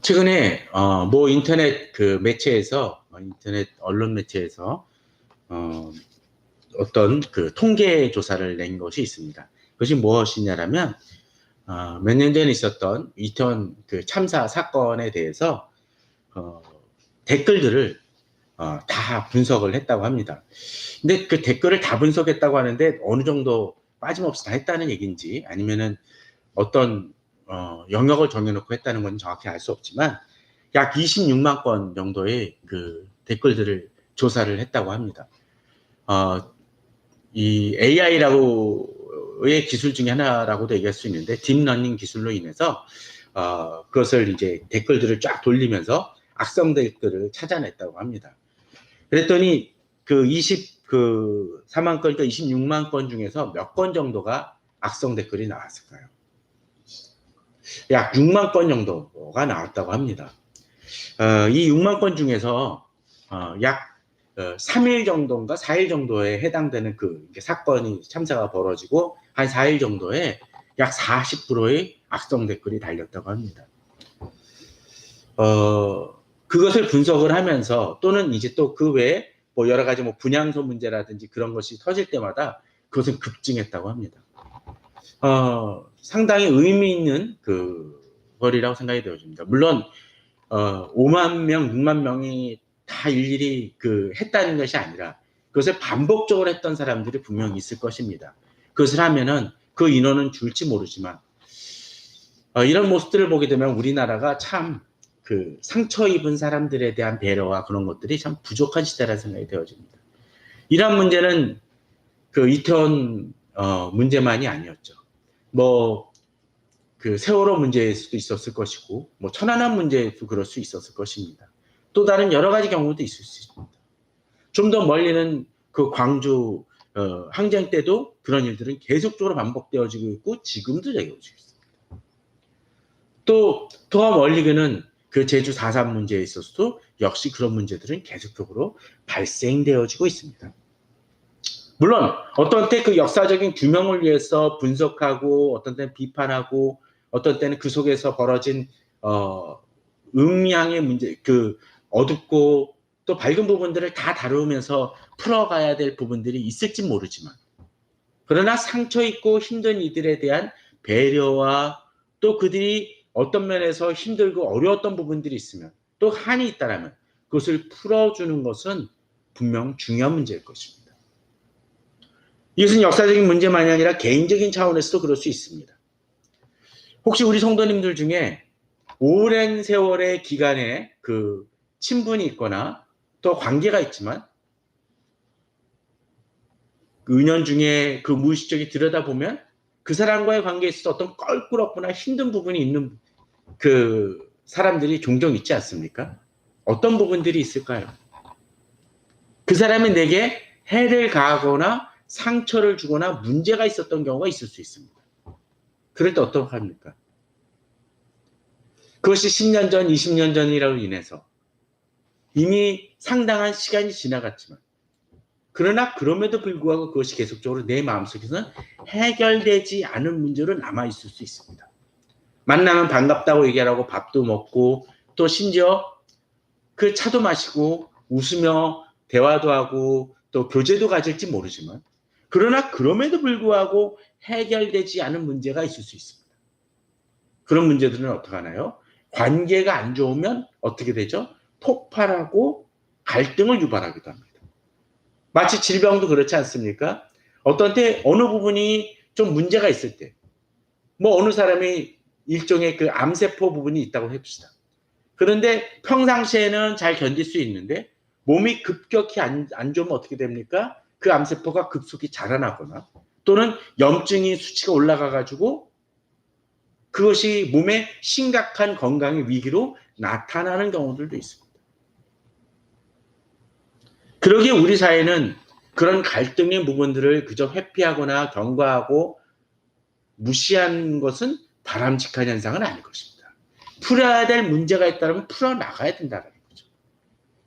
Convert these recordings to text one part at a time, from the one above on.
최근에 모 인터넷 그 매체에서 인터넷 언론 매체에서 어, 어떤 그 통계 조사를 낸 것이 있습니다. 그것이 무엇이냐라면 몇 년 전에 있었던 이태원 그 참사 사건에 대해서 어, 댓글들을 다 분석을 했다고 합니다. 근데 그 댓글을 다 분석했다고 하는데 어느 정도 빠짐없이 다 했다는 얘기인지 아니면은 어떤 영역을 정해놓고 했다는 건 정확히 알 수 없지만 약 26만 건 정도의 그 댓글들을 조사를 했다고 합니다. 이 AI라고의 기술 중에 하나라고도 얘기할 수 있는데 딥러닝 기술로 인해서 그것을 이제 댓글들을 쫙 돌리면서 악성 댓글을 찾아냈다고 합니다. 그랬더니 그 4만 건, 그러니까 26만 건 중에서 몇 건 정도가 악성 댓글이 나왔을까요? 약 6만 건 정도가 나왔다고 합니다. 이 6만 건 중에서 약 3일 정도인가 4일 정도에 해당되는 그 사건이 참사가 벌어지고 한 4일 정도에 약 40%의 악성 댓글이 달렸다고 합니다. 그것을 분석을 하면서 또는 이제 또 그 외에 뭐 여러 가지 뭐 분향소 문제라든지 그런 것이 터질 때마다 그것은 급증했다고 합니다. 상당히 의미 있는 그 거리라고 생각이 되어집니다. 물론 5만 명, 6만 명이 다 일일이 그 했다는 것이 아니라 그것을 반복적으로 했던 사람들이 분명히 있을 것입니다. 그것을 하면은 그 인원은 줄지 모르지만 이런 모습들을 보게 되면 우리나라가 참 그 상처 입은 사람들에 대한 배려와 그런 것들이 참 부족한 시대라는 생각이 되어집니다. 이런 문제는 그 이태원 문제만이 아니었죠. 뭐 그 세월호 문제일 수도 있었을 것이고 뭐 천안함 문제도 그럴 수 있었을 것입니다. 또 다른 여러 가지 경우도 있을 수 있습니다. 좀 더 멀리는 그 광주 항쟁 때도 그런 일들은 계속적으로 반복되어지고 있고 지금도 되어지고 있습니다. 또 더 멀리는 그 제주 4.3 문제에 있어서도 역시 그런 문제들은 계속적으로 발생되어지고 있습니다. 물론 어떤 때 그 역사적인 규명을 위해서 분석하고 어떤 때는 비판하고 어떤 때는 그 속에서 벌어진 음양의 문제, 그 어둡고 또 밝은 부분들을 다 다루면서 풀어가야 될 부분들이 있을지 모르지만 그러나 상처 있고 힘든 이들에 대한 배려와 또 그들이 어떤 면에서 힘들고 어려웠던 부분들이 있으면 또 한이 있다면 그것을 풀어주는 것은 분명 중요한 문제일 것입니다. 이것은 역사적인 문제만이 아니라 개인적인 차원에서도 그럴 수 있습니다. 혹시 우리 성도님들 중에 오랜 세월의 기간에 그 친분이 있거나 또 관계가 있지만 은연 중에 그 무의식적이 들여다보면 그 사람과의 관계에 있어서 어떤 껄끄럽거나 힘든 부분이 있는 그 사람들이 종종 있지 않습니까? 어떤 부분들이 있을까요? 그 사람이 내게 해를 가하거나 상처를 주거나 문제가 있었던 경우가 있을 수 있습니다. 그럴 때 어떻게 합니까? 그것이 10년 전, 20년 전이라고 인해서 이미 상당한 시간이 지나갔지만 그러나 그럼에도 불구하고 그것이 계속적으로 내 마음속에서는 해결되지 않은 문제로 남아있을 수 있습니다. 만나면 반갑다고 얘기하라고 밥도 먹고 또 심지어 그 차도 마시고 웃으며 대화도 하고 또 교제도 가질지 모르지만 그러나 그럼에도 불구하고 해결되지 않은 문제가 있을 수 있습니다. 그런 문제들은 어떻게 하나요? 관계가 안 좋으면 어떻게 되죠? 폭발하고 갈등을 유발하기도 합니다. 마치 질병도 그렇지 않습니까? 어떤 때 어느 부분이 좀 문제가 있을 때, 뭐 어느 사람이 일종의 그 암세포 부분이 있다고 해봅시다. 그런데 평상시에는 잘 견딜 수 있는데 몸이 급격히 안 좋으면 어떻게 됩니까? 그 암세포가 급속히 자라나거나 또는 염증이 수치가 올라가가지고 그것이 몸에 심각한 건강의 위기로 나타나는 경우들도 있습니다. 그러기에 우리 사회는 그런 갈등의 부분들을 그저 회피하거나 경과하고 무시하는 것은 바람직한 현상은 아닐 것입니다. 풀어야 될 문제가 있다면 풀어나가야 된다는 거죠.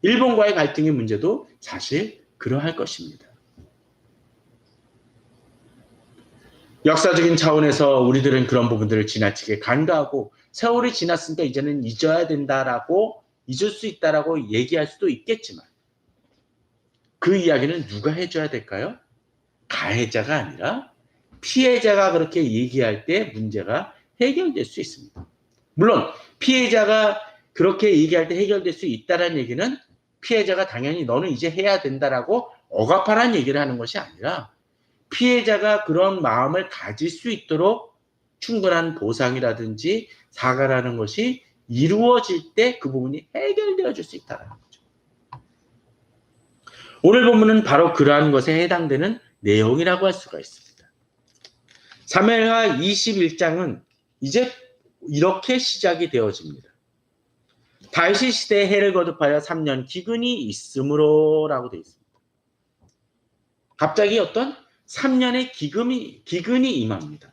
일본과의 갈등의 문제도 사실 그러할 것입니다. 역사적인 차원에서 우리들은 그런 부분들을 지나치게 간과하고 세월이 지났으니까 이제는 잊어야 된다라고 잊을 수 있다라고 얘기할 수도 있겠지만 그 이야기는 누가 해줘야 될까요? 가해자가 아니라 피해자가 그렇게 얘기할 때 문제가 해결될 수 있습니다. 물론 피해자가 그렇게 얘기할 때 해결될 수 있다는 얘기는 피해자가 당연히 너는 이제 해야 된다라고 억압하라는 얘기를 하는 것이 아니라 피해자가 그런 마음을 가질 수 있도록 충분한 보상이라든지 사과라는 것이 이루어질 때 그 부분이 해결되어 줄 수 있다는 거죠. 오늘 본문은 바로 그러한 것에 해당되는 내용이라고 할 수가 있습니다. 사무엘하 21장은 이제 이렇게 시작이 되어집니다. 다윗이 시대에 해를 거듭하여 3년 기근이 있으므로 라고 되어 있습니다. 갑자기 어떤 3년의 기근이 임합니다.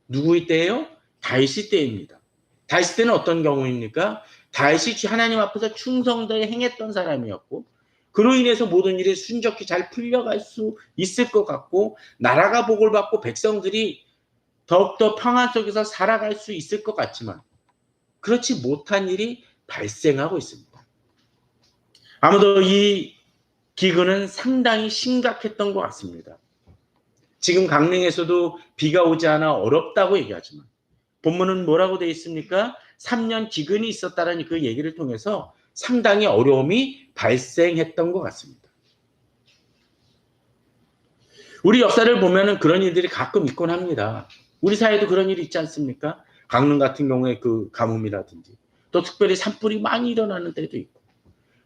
누구의 때예요? 다윗의 때입니다. 다윗 때는 어떤 경우입니까? 다윗이 하나님 앞에서 충성되게 행했던 사람이었고 그로 인해서 모든 일이 순적히 잘 풀려갈 수 있을 것 같고 나라가 복을 받고 백성들이 더욱더 평안 속에서 살아갈 수 있을 것 같지만 그렇지 못한 일이 발생하고 있습니다. 아무도 이 기근은 상당히 심각했던 것 같습니다. 지금 강릉에서도 비가 오지 않아 어렵다고 얘기하지만 본문은 뭐라고 되어 있습니까? 3년 기근이 있었다는 그 얘기를 통해서 상당히 어려움이 발생했던 것 같습니다. 우리 역사를 보면은 그런 일들이 가끔 있곤 합니다. 우리 사회도 그런 일이 있지 않습니까? 강릉 같은 경우에 그 가뭄이라든지 또 특별히 산불이 많이 일어나는 때도 있고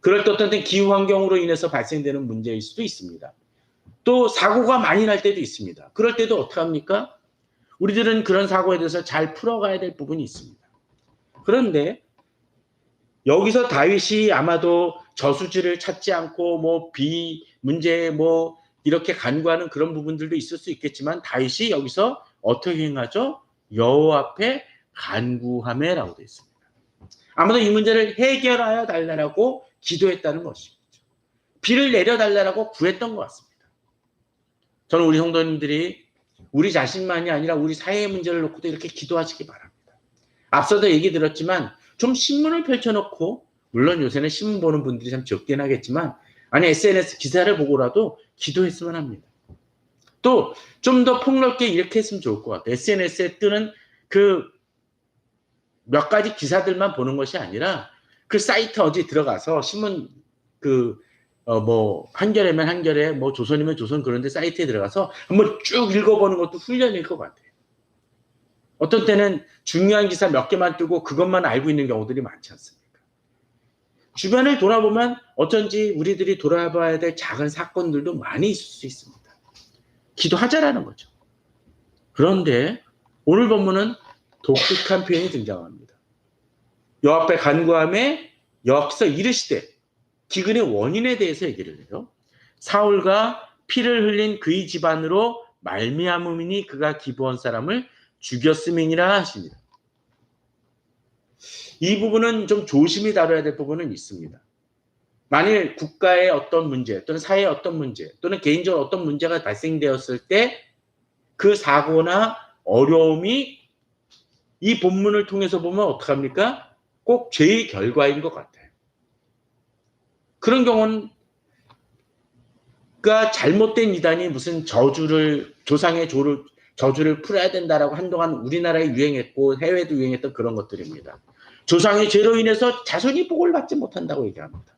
그럴 때 어떤 기후 환경으로 인해서 발생되는 문제일 수도 있습니다. 또 사고가 많이 날 때도 있습니다. 그럴 때도 어떻게 합니까? 우리들은 그런 사고에 대해서 잘 풀어가야 될 부분이 있습니다. 그런데 여기서 다윗이 아마도 저수지를 찾지 않고 뭐 비 문제에 뭐 이렇게 간구하는 그런 부분들도 있을 수 있겠지만 다윗이 여기서 어떻게 행하죠? 여호와 앞에 간구하매라고 되어 있습니다. 아마도 이 문제를 해결하여 달라고 기도했다는 것이죠. 비를 내려달라고 구했던 것 같습니다. 저는 우리 성도님들이 우리 자신만이 아니라 우리 사회의 문제를 놓고도 이렇게 기도하시기 바랍니다. 앞서도 얘기 들었지만 좀 신문을 펼쳐놓고 물론 요새는 신문 보는 분들이 참 적긴 하겠지만 아니 SNS 기사를 보고라도 기도했으면 합니다. 또 좀 더 폭넓게 이렇게 했으면 좋을 것 같아요. SNS에 뜨는 그 몇 가지 기사들만 보는 것이 아니라 그 사이트 어디 들어가서 신문 뭐 한겨레면 한겨레, 뭐 조선이면 조선 그런 데 사이트에 들어가서 한번 쭉 읽어보는 것도 훈련일 것 같아요. 어떤 때는 중요한 기사 몇 개만 뜨고 그것만 알고 있는 경우들이 많지 않습니까? 주변을 돌아보면 어쩐지 우리들이 돌아봐야 될 작은 사건들도 많이 있을 수 있습니다. 기도하자라는 거죠. 그런데 오늘 본문은 독특한 표현이 등장합니다. 여호와 앞에 간구함에 여호와께서 이르시되 기근의 원인에 대해서 얘기를 해요. 사울과 피를 흘린 그의 집안으로 말미암음이니 그가 기브온 사람을 죽였음이니라 하십니다. 이 부분은 좀 조심히 다뤄야 될 부분은 있습니다. 만일 국가의 어떤 문제 또는 사회의 어떤 문제 또는 개인적으로 어떤 문제가 발생되었을 때 그 사고나 어려움이 이 본문을 통해서 보면 어떡합니까? 꼭 죄의 결과인 것 같아요. 그런 경우는 잘못된 이단이 무슨 조상의 저주를 풀어야 된다라고 한동안 우리나라에 유행했고 해외도 유행했던 그런 것들입니다. 조상의 죄로 인해서 자손이 복을 받지 못한다고 얘기합니다.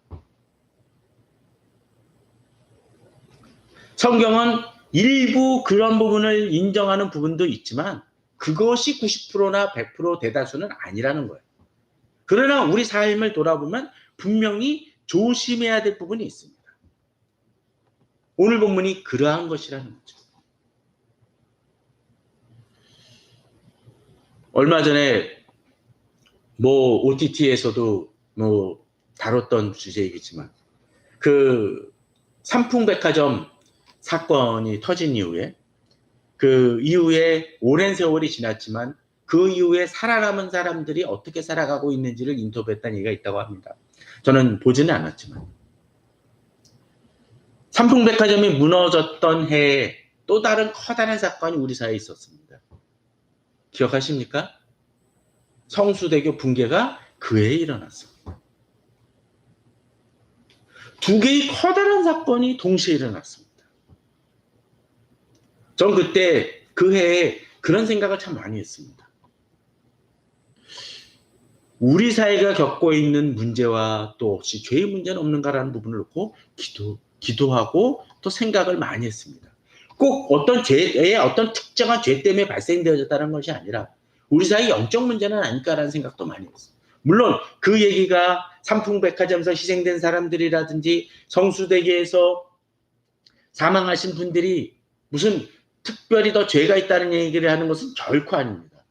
성경은 일부 그런 부분을 인정하는 부분도 있지만 그것이 90%나 100% 대다수는 아니라는 거예요. 그러나 우리 삶을 돌아보면 분명히 조심해야 될 부분이 있습니다. 오늘 본문이 그러한 것이라는 거죠. 얼마 전에 뭐 OTT에서도 뭐 다뤘던 주제이겠지만 그 삼풍백화점 사건이 터진 이후에 그 이후에 오랜 세월이 지났지만 그 이후에 살아남은 사람들이 어떻게 살아가고 있는지를 인터뷰했다는 얘기가 있다고 합니다. 저는 보지는 않았지만 삼풍백화점이 무너졌던 해에 또 다른 커다란 사건이 우리 사회에 있었습니다. 기억하십니까? 성수대교 붕괴가 그 해에 일어났습니다. 두 개의 커다란 사건이 동시에 일어났습니다. 전 그때 그 해에 그런 생각을 참 많이 했습니다. 우리 사회가 겪고 있는 문제와 또 혹시 죄의 문제는 없는가라는 부분을 놓고 기도하고 또 생각을 많이 했습니다. 꼭 어떤 죄의 어떤 특정한 죄 때문에 발생되어졌다는 것이 아니라 우리 사회 영적 문제는 아닐까라는 생각도 많이 했어요. 물론 그 얘기가 삼풍백화점에서 희생된 사람들이라든지 성수대교에서 사망하신 분들이 무슨 특별히 더 죄가 있다는 얘기를 하는 것은 결코 아닙니다.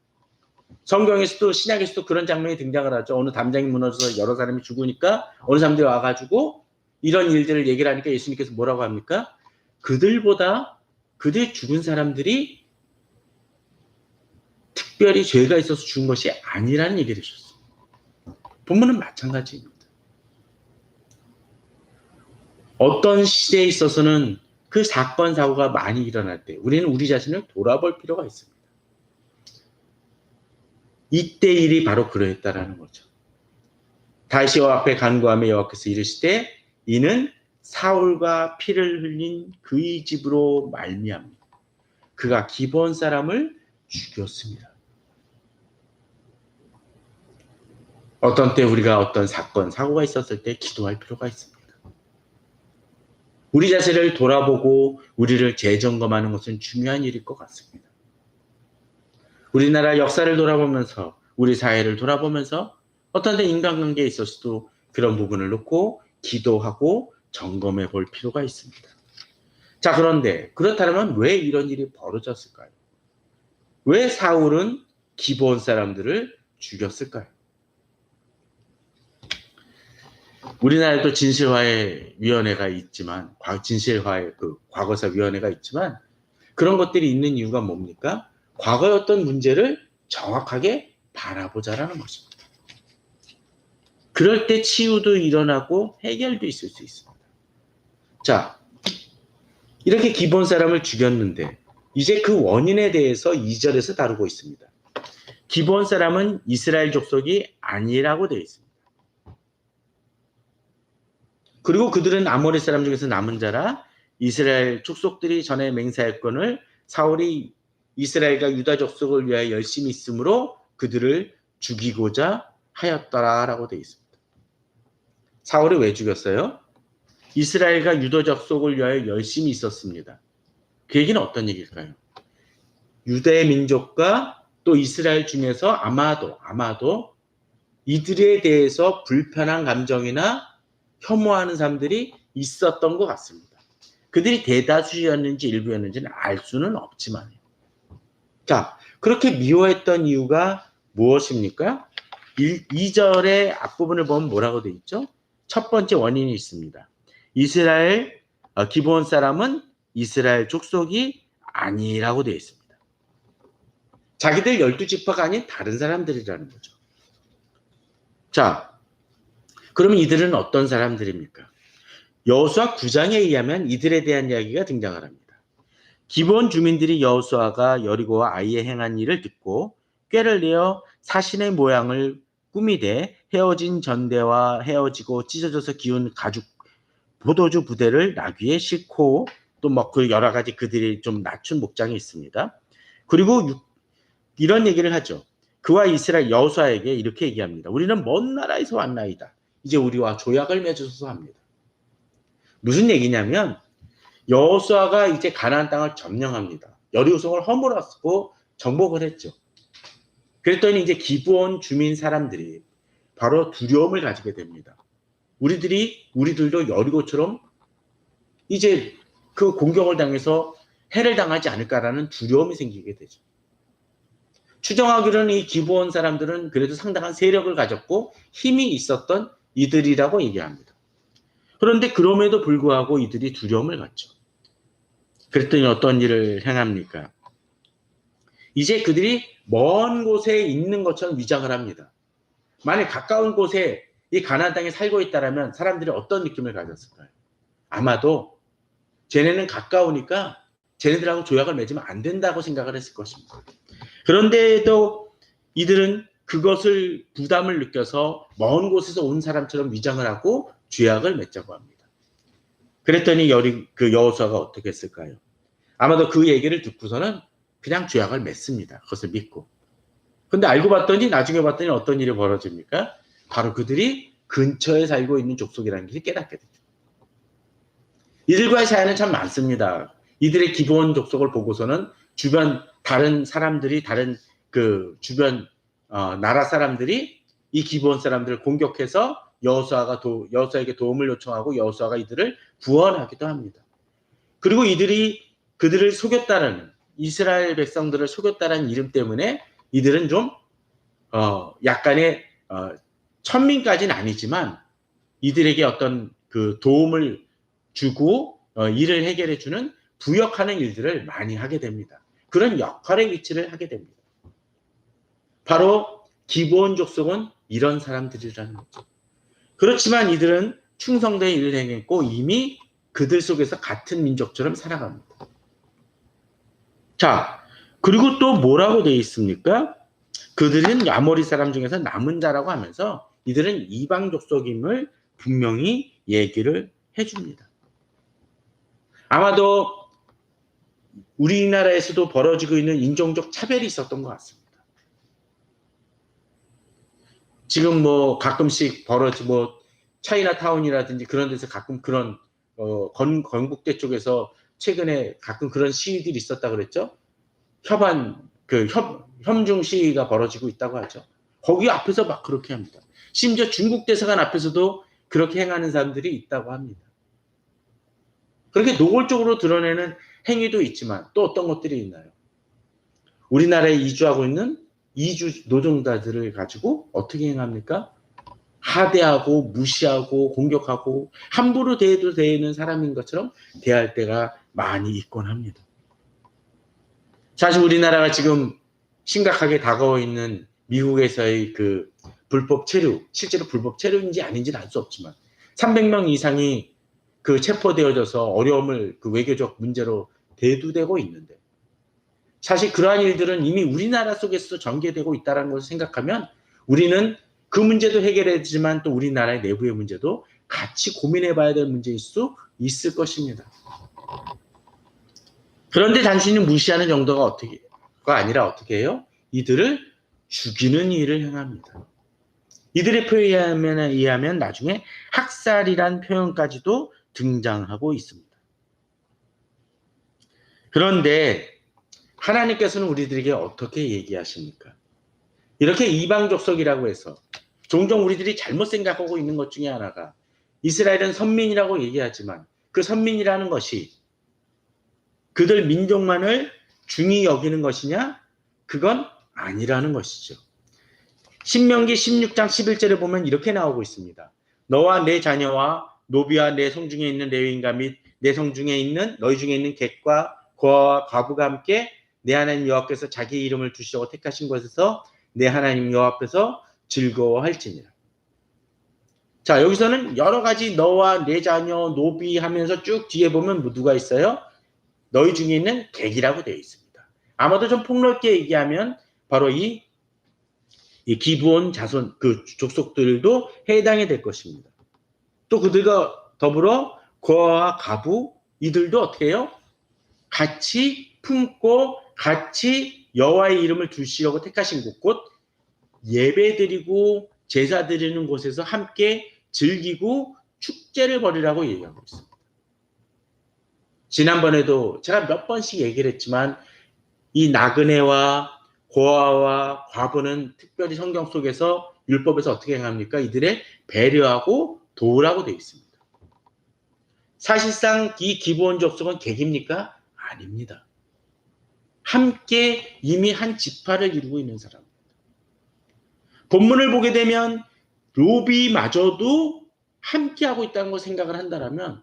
성경에서도 신약에서도 그런 장면이 등장을 하죠. 어느 담장이 무너져서 여러 사람이 죽으니까 어느 사람들이 와가지고 이런 일들을 얘기를 하니까 예수님께서 뭐라고 합니까? 그들보다 그들 죽은 사람들이 특별히 죄가 있어서 죽은 것이 아니라는 얘기를 해주셨어요. 본문은 마찬가지입니다. 어떤 시대에 있어서는 그 사건 사고가 많이 일어날 때 우리는 우리 자신을 돌아볼 필요가 있습니다. 이때 일이 바로 그러했다라는 거죠. 다시 여호와 앞에 간구하며 여호와께서 이르시되 이는 사울과 피를 흘린 그의 집으로 말미암니다. 그가 기브온 사람을 죽였습니다. 어떤 때 우리가 어떤 사건, 사고가 있었을 때 기도할 필요가 있습니다. 우리 자신을 돌아보고 우리를 재점검하는 것은 중요한 일일 것 같습니다. 우리나라 역사를 돌아보면서 우리 사회를 돌아보면서 어떤 때 인간관계에 있어서도 그런 부분을 놓고 기도하고 점검해 볼 필요가 있습니다. 자, 그런데 그렇다면 왜 이런 일이 벌어졌을까요? 왜 사울은 기브온 사람들을 죽였을까요? 우리나라에도 진실화의 위원회가 있지만, 진실화의 그 과거사 위원회가 있지만 그런 것들이 있는 이유가 뭡니까? 과거의 어떤 문제를 정확하게 바라보자라는 것입니다. 그럴 때 치유도 일어나고 해결도 있을 수 있습니다. 자, 이렇게 기브온 사람을 죽였는데 이제 그 원인에 대해서 2절에서 다루고 있습니다. 기브온 사람은 이스라엘 족속이 아니라고 되어 있습니다. 그리고 그들은 아모리 사람 중에서 남은 자라 이스라엘 족속들이 전에 맹세했건을 사울이 이스라엘과 유다 족속을 위하여 열심히 있으므로 그들을 죽이고자 하였더라라고 되어 있습니다. 사울이 왜 죽였어요? 이스라엘과 유다 족속을 위하여 열심히 있었습니다. 그 얘기는 어떤 얘기일까요? 유대 민족과 또 이스라엘 중에서 아마도 이들에 대해서 불편한 감정이나 혐오하는 사람들이 있었던 것 같습니다. 그들이 대다수였는지 일부였는지는 알 수는 없지만. 자, 그렇게 미워했던 이유가 무엇입니까? 2절의 앞부분을 보면 뭐라고 되어 있죠? 첫 번째 원인이 있습니다. 이스라엘, 기브온 사람은 이스라엘 족속이 아니라고 되어 있습니다. 자기들 12지파가 아닌 다른 사람들이라는 거죠. 자, 그러면 이들은 어떤 사람들입니까? 여호수아 9장에 의하면 이들에 대한 이야기가 등장을 합니다. 기브온 주민들이 여호수아가 여리고와 아이에 행한 일을 듣고 꾀를 내어 사신의 모양을 꾸미되 헤어진 전대와 헤어지고 찢어져서 기운 가죽 포도주 부대를 나귀에 싣고 또 뭐 그 여러 가지 그들이 좀 낮춘 목장이 있습니다. 그리고 이런 얘기를 하죠. 그와 이스라엘 여호수아에게 이렇게 얘기합니다. 우리는 먼 나라에서 왔나이다. 이제 우리와 조약을 맺으소서 합니다. 무슨 얘기냐면 여호수아가 이제 가나안 땅을 점령합니다. 여리고성을 허물었고 정복을 했죠. 그랬더니 이제 기브온 주민 사람들이 바로 두려움을 가지게 됩니다. 우리들도 여리고처럼 이제 그 공격을 당해서 해를 당하지 않을까라는 두려움이 생기게 되죠. 추정하기로는 이 기브온 사람들은 그래도 상당한 세력을 가졌고 힘이 있었던 이들이라고 얘기합니다. 그런데 그럼에도 불구하고 이들이 두려움을 갖죠. 그랬더니 어떤 일을 행합니까? 이제 그들이 먼 곳에 있는 것처럼 위장을 합니다. 만약 가까운 곳에 이 가나안 땅에 살고 있다면 사람들이 어떤 느낌을 가졌을까요? 아마도 쟤네는 가까우니까 쟤네들하고 조약을 맺으면 안 된다고 생각을 했을 것입니다. 그런데도 이들은 그것을 부담을 느껴서 먼 곳에서 온 사람처럼 위장을 하고 죄악을 맺자고 합니다. 그랬더니 그 여호수아가 어떻게 했을까요? 아마도 그 얘기를 듣고서는 그냥 죄악을 맺습니다. 그것을 믿고. 근데 알고 봤더니 나중에 봤더니 어떤 일이 벌어집니까? 바로 그들이 근처에 살고 있는 족속이라는 것을 깨닫게 되죠. 이들과의 사연은 참 많습니다. 이들의 기본 족속을 보고서는 주변 다른 사람들이 다른 그 주변 나라 사람들이 이 기본 사람들을 공격해서 여호수아에게 도움을 요청하고 여호수아가 이들을 구원하기도 합니다. 그리고 이들이 그들을 속였다는 이스라엘 백성들을 속였다는 이름 때문에 이들은 좀 약간의 천민까지는 아니지만 이들에게 어떤 그 도움을 주고 일을 해결해 주는 부역하는 일들을 많이 하게 됩니다. 그런 역할의 위치를 하게 됩니다. 바로 기브온 족속은 이런 사람들이라는 거죠. 그렇지만 이들은 충성된 일을 행했고 이미 그들 속에서 같은 민족처럼 살아갑니다. 자, 그리고 또 뭐라고 되어 있습니까? 그들은 아모리 사람 중에서 남은 자라고 하면서 이들은 이방 족속임을 분명히 얘기를 해줍니다. 아마도 우리나라에서도 벌어지고 있는 인종적 차별이 있었던 것 같습니다. 지금 뭐 가끔씩 뭐 차이나타운이라든지 그런 데서 가끔 그런 건국대 쪽에서 최근에 가끔 그런 시위들이 있었다 그랬죠. 협중 시위가 벌어지고 있다고 하죠. 거기 앞에서 막 그렇게 합니다. 심지어 중국 대사관 앞에서도 그렇게 행하는 사람들이 있다고 합니다. 그렇게 노골적으로 드러내는 행위도 있지만 또 어떤 것들이 있나요? 우리나라에 이주하고 있는 이주 노동자들을 가지고 어떻게 행합니까? 하대하고 무시하고 공격하고 함부로 대해도 되는 사람인 것처럼 대할 때가 많이 있곤 합니다. 사실 우리나라가 지금 심각하게 다가와 있는 미국에서의 그 불법 체류, 실제로 불법 체류인지 아닌지는 알 수 없지만 300명 이상이 그 체포되어져서 어려움을 그 외교적 문제로 대두되고 있는데 사실 그러한 일들은 이미 우리나라 속에서 전개되고 있다는 것을 생각하면 우리는 그 문제도 해결해야지만 또 우리나라의 내부의 문제도 같이 고민해봐야 될 문제일 수 있을 것입니다. 그런데 단순히 무시하는 정도가 아니라 어떻게 해요? 이들을 죽이는 일을 행합니다. 이들의 표현에 의하면 나중에 학살이란 표현까지도 등장하고 있습니다. 그런데 하나님께서는 우리들에게 어떻게 얘기하십니까? 이렇게 이방 족속이라고 해서 종종 우리들이 잘못 생각하고 있는 것 중에 하나가 이스라엘은 선민이라고 얘기하지만 그 선민이라는 것이 그들 민족만을 중히 여기는 것이냐? 그건 아니라는 것이죠. 신명기 16장 11절에 보면 이렇게 나오고 있습니다. 너와 내 자녀와 노비와 내 성중에 있는 레위인과 및 내 성중에 있는 너희 중에 있는 객과 고아와 과부가 함께 내 하나님 여호와 앞에서 자기 이름을 두시려고 택하신 곳에서 내 하나님 여호와 앞에서 즐거워할지니라. 자, 여기서는 여러 가지 너와 내 자녀, 노비 하면서 쭉 뒤에 보면 누가 있어요? 너희 중에 있는 객이라고 되어 있습니다. 아마도 좀 폭넓게 얘기하면 바로 이 기브온 자손 그 족속들도 해당이 될 것입니다. 또 그들과 더불어 고아와 가부 이들도 어떻게 해요? 같이 품고 같이 여호와의 이름을 두시려고 택하신 곳, 곧 예배드리고 제사 드리는 곳에서 함께 즐기고 축제를 벌이라고 얘기하고 있습니다. 지난번에도 제가 몇 번씩 얘기를 했지만 이 나그네와 고아와 과부는 특별히 성경 속에서 율법에서 어떻게 행합니까? 이들의 배려하고 도우라고 되어 있습니다. 사실상 이 기브온 족속은 객입니까? 아닙니다. 함께 이미 한 지파를 이루고 있는 사람입니다. 본문을 보게 되면 로비마저도 함께하고 있다는 걸 생각을 한다면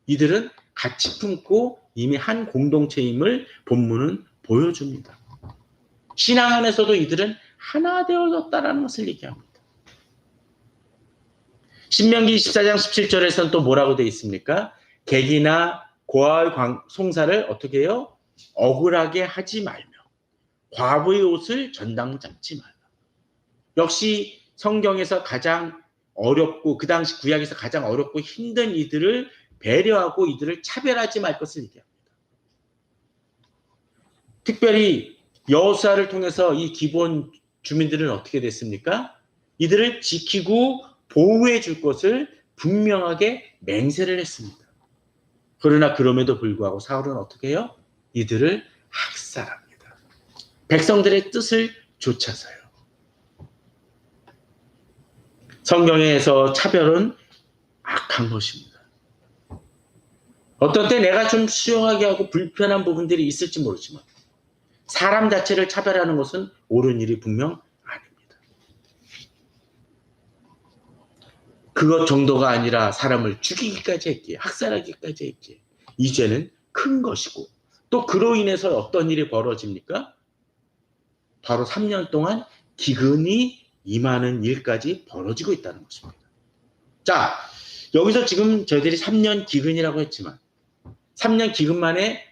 이들은 같이 품고 이미 한 공동체임을 본문은 보여줍니다. 신앙 안에서도 이들은 하나 되어졌다는 것을 얘기합니다. 신명기 24장 17절에서는 또 뭐라고 되어 있습니까? 객이나 고아의 송사를 어떻게 해요? 억울하게 하지 말며 과부의 옷을 전당 잡지 말라. 역시 성경에서 가장 어렵고 그 당시 구약에서 가장 어렵고 힘든 이들을 배려하고 이들을 차별하지 말 것을 얘기합니다. 특별히 여호수아를 통해서 이 기본 주민들은 어떻게 됐습니까? 이들을 지키고 보호해 줄 것을 분명하게 맹세를 했습니다. 그러나 그럼에도 불구하고 사울은 어떻게 해요? 이들을 학살합니다. 백성들의 뜻을 좇아서요. 성경에서 차별은 악한 것입니다. 어떤 때 내가 좀 수용하게 하고 불편한 부분들이 있을지 모르지만 사람 자체를 차별하는 것은 옳은 일이 분명 아닙니다. 그것 정도가 아니라 사람을 죽이기까지 했기에, 학살하기까지 했기에 이 죄는 큰 것이고, 또 그로 인해서 어떤 일이 벌어집니까? 바로 3년 동안 기근이 임하는 일까지 벌어지고 있다는 것입니다. 자, 여기서 지금 저희들이 3년 기근이라고 했지만 3년 기근 만에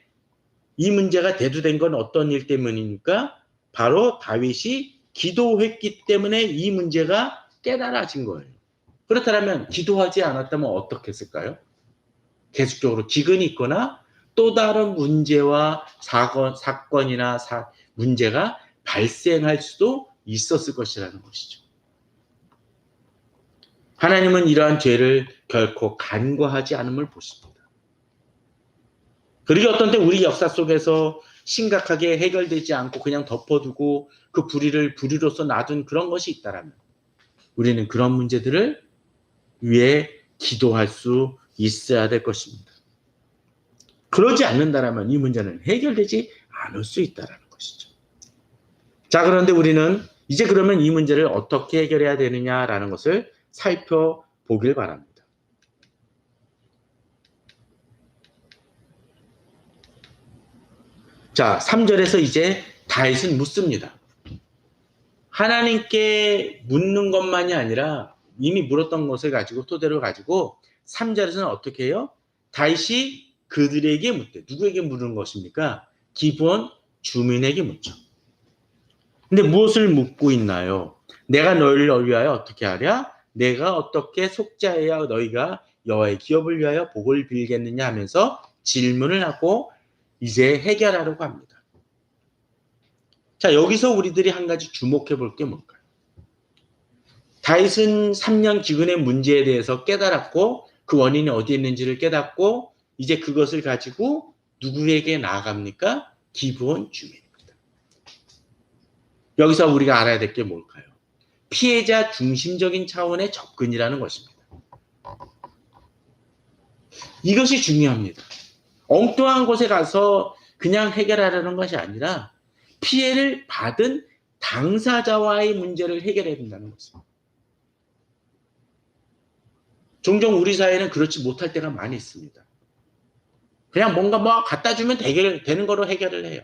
이 문제가 대두된 건 어떤 일 때문입니까? 바로 다윗이 기도했기 때문에 이 문제가 깨달아진 거예요. 그렇다면 기도하지 않았다면 어떻게 했을까요? 계속적으로 기근이 있거나 또 다른 문제와 사건이나 문제가 발생할 수도 있었을 것이라는 것이죠. 하나님은 이러한 죄를 결코 간과하지 않음을 보십니다. 그리고 어떤 때 우리 역사 속에서 심각하게 해결되지 않고 그냥 덮어두고 그 불의로서 놔둔 그런 것이 있다면 우리는 그런 문제들을 위해 기도할 수 있어야 될 것입니다. 그러지 않는다면 이 문제는 해결되지 않을 수 있다는 것이죠. 자, 그런데 우리는 이제 그러면 이 문제를 어떻게 해결해야 되느냐라는 것을 살펴보길 바랍니다. 자, 3절에서 이제 다윗은 묻습니다. 하나님께 묻는 것만이 아니라 이미 물었던 것을 가지고 토대로 가지고 3절에서는 어떻게 해요? 다윗이 그들에게 묻대. 누구에게 물은 것입니까? 기브온 주민에게 묻죠. 근데 무엇을 묻고 있나요? 내가 너희를 위하여 어떻게 하랴? 내가 어떻게 속죄하여 너희가 여호와의 기업을 위하여 복을 빌겠느냐 하면서 질문을 하고 이제 해결하려고 합니다. 자, 여기서 우리들이 한 가지 주목해 볼 게 뭘까요? 다윗은 3년 기근의 문제에 대해서 깨달았고 그 원인이 어디에 있는지를 깨닫고 이제 그것을 가지고 누구에게 나아갑니까? 기브온 주민입니다. 여기서 우리가 알아야 될 게 뭘까요? 피해자 중심적인 차원의 접근이라는 것입니다. 이것이 중요합니다. 엉뚱한 곳에 가서 그냥 해결하려는 것이 아니라 피해를 받은 당사자와의 문제를 해결해야 된다는 것입니다. 종종 우리 사회는 그렇지 못할 때가 많이 있습니다. 그냥 뭔가 뭐 갖다 주면 되는 거로 해결을 해요.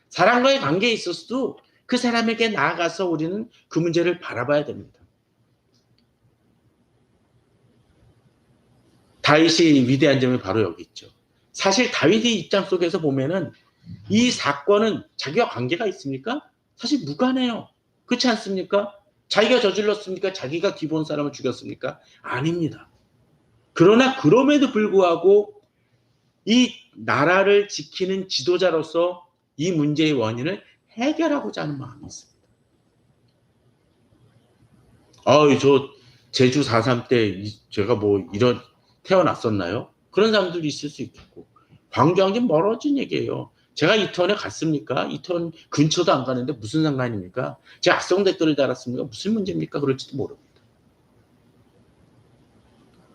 사람과의 관계에 있어서도 그 사람에게 나아가서 우리는 그 문제를 바라봐야 됩니다. 다윗이 위대한 점이 바로 여기 있죠. 사실 다윗의 입장 속에서 보면은 이 사건은 자기와 관계가 있습니까? 사실 무관해요. 그렇지 않습니까? 자기가 저질렀습니까? 자기가 기본 사람을 죽였습니까? 아닙니다. 그러나 그럼에도 불구하고 이 나라를 지키는 지도자로서 이 문제의 원인을 해결하고자 하는 마음이 있습니다. 저 제주 4.3 때 제가 뭐 이런 태어났었나요? 그런 사람들이 있을 수 있겠고 광주항이 멀어진 얘기예요. 제가 이태원에 갔습니까? 이태원 근처도 안 가는데 무슨 상관입니까? 제가 악성 댓글을 달았습니까? 무슨 문제입니까? 그럴지도 모릅니다.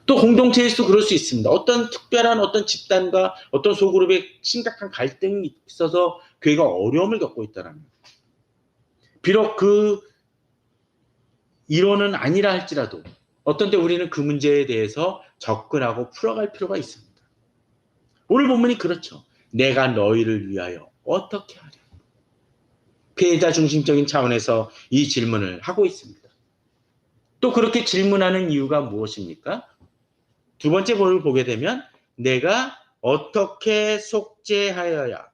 또 공동체에서도 그럴 수 있습니다. 어떤 특별한 어떤 집단과 어떤 소그룹에 심각한 갈등이 있어서 교회가 어려움을 겪고 있다는 비록 그 이론은 아니라 할지라도 어떤 때 우리는 그 문제에 대해서 접근하고 풀어갈 필요가 있습니다. 오늘 본문이 그렇죠. 내가 너희를 위하여 어떻게 하랴. 피해자 중심적인 차원에서 이 질문을 하고 있습니다. 또 그렇게 질문하는 이유가 무엇입니까? 두 번째 본을 보게 되면 내가 어떻게 속죄하여야.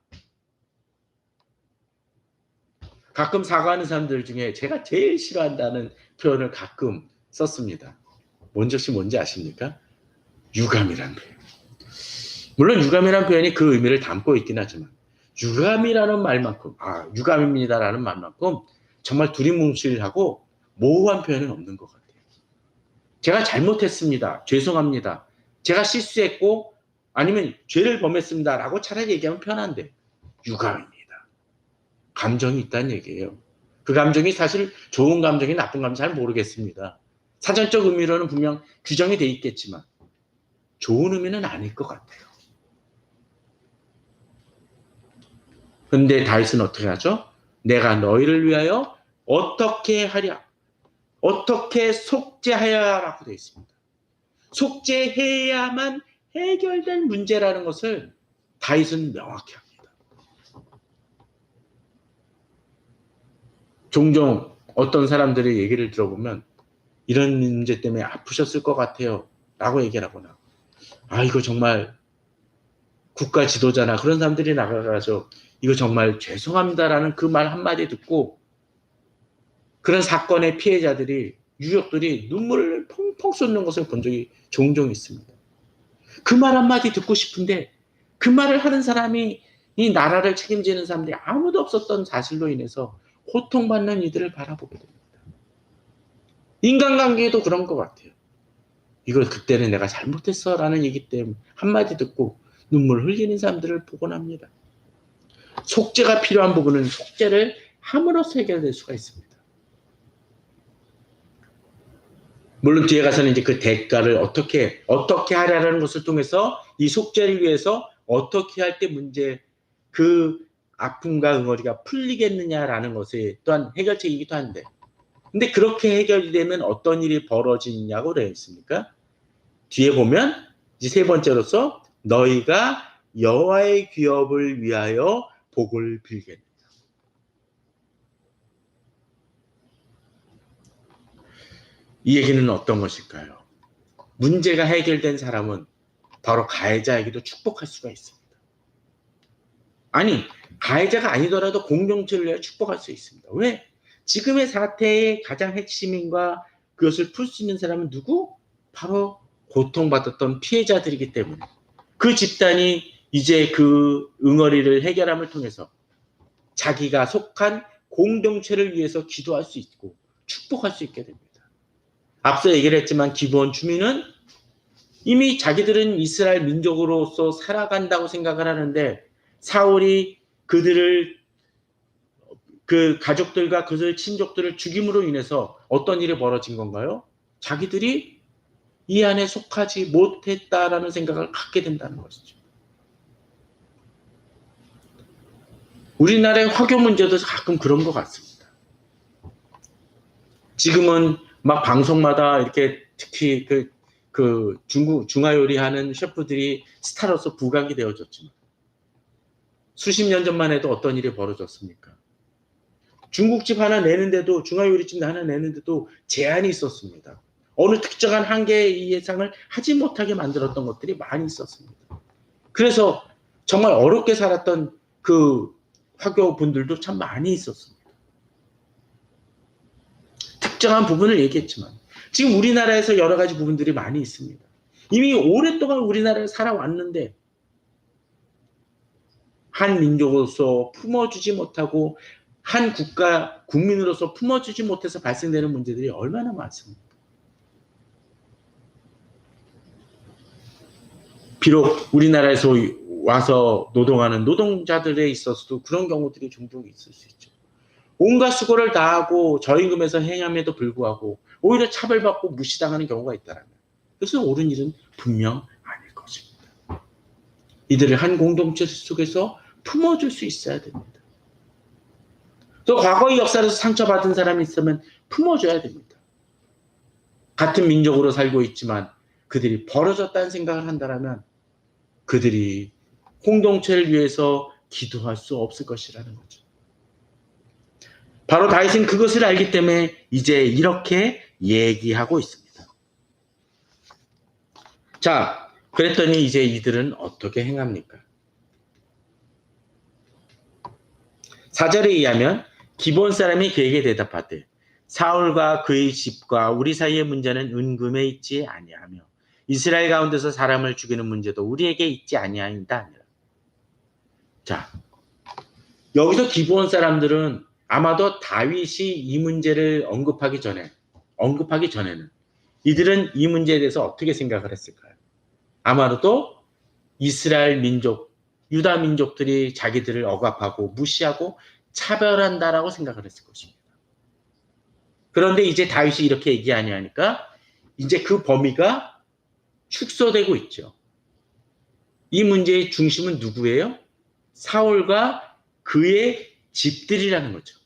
가끔 사과하는 사람들 중에 제가 제일 싫어한다는 표현을 가끔 썼습니다. 뭔지 아십니까? 유감이라는 표현. 물론 유감이라는 표현이 그 의미를 담고 있긴 하지만 유감이라는 말만큼 유감입니다라는 말만큼 정말 두리뭉실하고 모호한 표현은 없는 것 같아요. 제가 잘못했습니다. 죄송합니다. 제가 실수했고 아니면 죄를 범했습니다라고 차라리 얘기하면 편한데 유감입니다. 감정이 있다는 얘기예요. 그 감정이 사실 좋은 감정이 나쁜 감정이 잘 모르겠습니다. 사전적 의미로는 분명 규정이 돼 있겠지만 좋은 의미는 아닐 것 같아요. 근데 다윗은 어떻게 하죠? 내가 너희를 위하여 어떻게 하랴? 어떻게 속죄하여라고 되어 있습니다. 속죄해야만 해결된 문제라는 것을 다윗은 명확히 합니다. 종종 어떤 사람들의 얘기를 들어보면 이런 문제 때문에 아프셨을 것 같아요 라고 얘기를 하거나 이거 정말 국가 지도자나 그런 사람들이 나가서 이거 정말 죄송합니다라는 그 말 한마디 듣고 그런 사건의 피해자들이 유족들이 눈물을 펑펑 쏟는 것을 본 적이 종종 있습니다. 그 말 한마디 듣고 싶은데 그 말을 하는 사람이 이 나라를 책임지는 사람들이 아무도 없었던 사실로 인해서 고통받는 이들을 바라보게 됩니다. 인간관계에도 그런 것 같아요. 이걸 그때는 내가 잘못했어 라는 얘기 때문에 한마디 듣고 눈물 흘리는 사람들을 보곤 합니다. 속죄가 필요한 부분은 속죄를 함으로써 해결될 수가 있습니다. 물론 뒤에 가서는 이제 그 대가를 어떻게 하려는 것을 통해서 이 속죄를 위해서 어떻게 할 때 문제 그 아픔과 응어리가 풀리겠느냐라는 것이 또한 해결책이기도 한데 근데 그렇게 해결이 되면 어떤 일이 벌어지냐고 되어 있습니까? 뒤에 보면 이제 세 번째로서 너희가 여호와의 기업을 위하여 복을 빌겠느냐. 이 얘기는 어떤 것일까요? 문제가 해결된 사람은 바로 가해자에게도 축복할 수가 있습니다. 아니, 가해자가 아니더라도 공동체를 위해 축복할 수 있습니다. 왜? 지금의 사태의 가장 핵심인과 그것을 풀 수 있는 사람은 누구? 바로 고통받았던 피해자들이기 때문에 그 집단이 이제 그 응어리를 해결함을 통해서 자기가 속한 공동체를 위해서 기도할 수 있고 축복할 수 있게 됩니다. 앞서 얘기를 했지만 기브온 주민은 이미 자기들은 이스라엘 민족으로서 살아간다고 생각을 하는데 사울이 그들을 그 가족들과 그들 친족들을 죽임으로 인해서 어떤 일이 벌어진 건가요? 자기들이 이 안에 속하지 못했다라는 생각을 갖게 된다는 것이죠. 우리나라의 화교 문제도 가끔 그런 것 같습니다. 지금은 막 방송마다 이렇게 특히 그 중화 요리하는 셰프들이 스타로서 부각이 되어졌지만 수십 년 전만 해도 어떤 일이 벌어졌습니까? 중국집 하나 내는데도 중화 요리집 하나 내는데도 제한이 있었습니다. 어느 특정한 한계 이상을 하지 못하게 만들었던 것들이 많이 있었습니다. 그래서 정말 어렵게 살았던 그 화교 분들도 참 많이 있었습니다. 특정한 부분을 얘기했지만 지금 우리나라에서 여러 가지 부분들이 많이 있습니다. 이미 오랫동안 우리나라에 살아왔는데 한 민족으로서 품어주지 못하고 한 국가 국민으로서 품어주지 못해서 발생되는 문제들이 얼마나 많습니까? 비록 우리나라에서 와서 노동하는 노동자들에 있어서도 그런 경우들이 종종 있을 수 있죠. 온갖 수고를 다하고 저임금에서 행함에도 불구하고 오히려 차별받고 무시당하는 경우가 있다면 그것은 옳은 일은 분명 아닐 것입니다. 이들을 한 공동체 속에서 품어줄 수 있어야 됩니다. 또 과거의 역사에서 상처받은 사람이 있으면 품어줘야 됩니다. 같은 민족으로 살고 있지만 그들이 벌어졌다는 생각을 한다면 그들이 공동체를 위해서 기도할 수 없을 것이라는 거죠. 바로 다윗은 그것을 알기 때문에 이제 이렇게 얘기하고 있습니다. 자, 그랬더니 이제 이들은 어떻게 행합니까? 4절에 의하면 기브온 사람이 그에게 대답하되 사울과 그의 집과 우리 사이의 문제는 은금에 있지 아니하며 이스라엘 가운데서 사람을 죽이는 문제도 우리에게 있지 아니하이다 하니라. 자, 여기서 기브온 사람들은 아마도 다윗이 이 문제를 언급하기 전에는 이들은 이 문제에 대해서 어떻게 생각을 했을까요? 아마도 이스라엘 민족, 유다 민족들이 자기들을 억압하고 무시하고 차별한다라고 생각을 했을 것입니다. 그런데 이제 다윗이 이렇게 얘기하니까 이제 그 범위가 축소되고 있죠. 이 문제의 중심은 누구예요? 사울과 그의 집들이라는 거죠.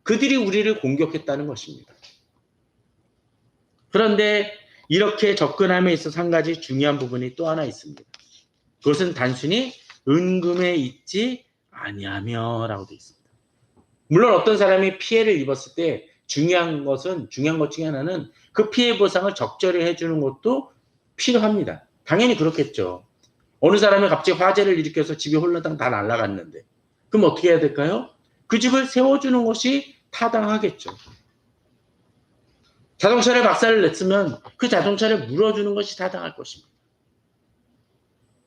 그들이 우리를 공격했다는 것입니다. 그런데 이렇게 접근함에 있어서 한 가지 중요한 부분이 또 하나 있습니다. 그것은 단순히 은금에 있지 아니하며라고 되어 있습니다. 물론 어떤 사람이 피해를 입었을 때 중요한 것 중에 하나는 그 피해 보상을 적절히 해주는 것도 필요합니다. 당연히 그렇겠죠. 어느 사람이 갑자기 화재를 일으켜서 집이 홀라당 다 날아갔는데 그럼 어떻게 해야 될까요? 그 집을 세워주는 것이 타당하겠죠. 자동차를 박살을 냈으면 그 자동차를 물어주는 것이 타당할 것입니다.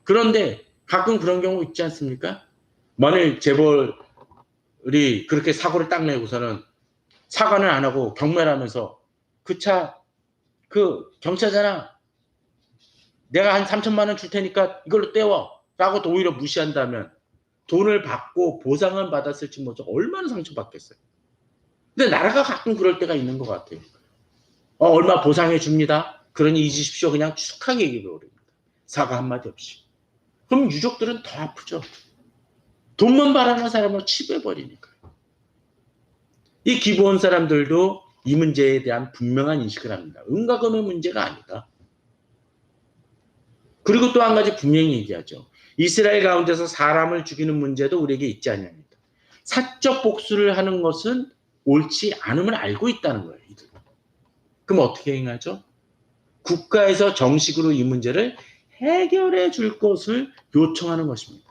그런데 가끔 그런 경우 있지 않습니까? 만일 재벌이 그렇게 사고를 딱 내고서는 사과는 안 하고 경멸하면서 그 경차잖아. 내가 한 3천만 원 줄 테니까 이걸로 떼워. 라고 또 오히려 무시한다면 돈을 받고 보상은 받았을지 모르죠. 얼마나 상처받겠어요. 근데 나라가 가끔 그럴 때가 있는 것 같아요. 얼마 보상해 줍니다. 그러니 잊으십시오. 그냥 축하게 얘기해버립니다. 사과 한마디 없이. 그럼 유족들은 더 아프죠. 돈만 바라는 사람을 치부해버리니까요. 이 기브온 사람들도 이 문제에 대한 분명한 인식을 합니다. 은과 금의 문제가 아니다. 그리고 또 한 가지 분명히 얘기하죠. 이스라엘 가운데서 사람을 죽이는 문제도 우리에게 있지 않냐입니다. 사적 복수를 하는 것은 옳지 않음을 알고 있다는 거예요. 이들. 그럼 어떻게 행하죠? 국가에서 정식으로 이 문제를 해결해 줄 것을 요청하는 것입니다.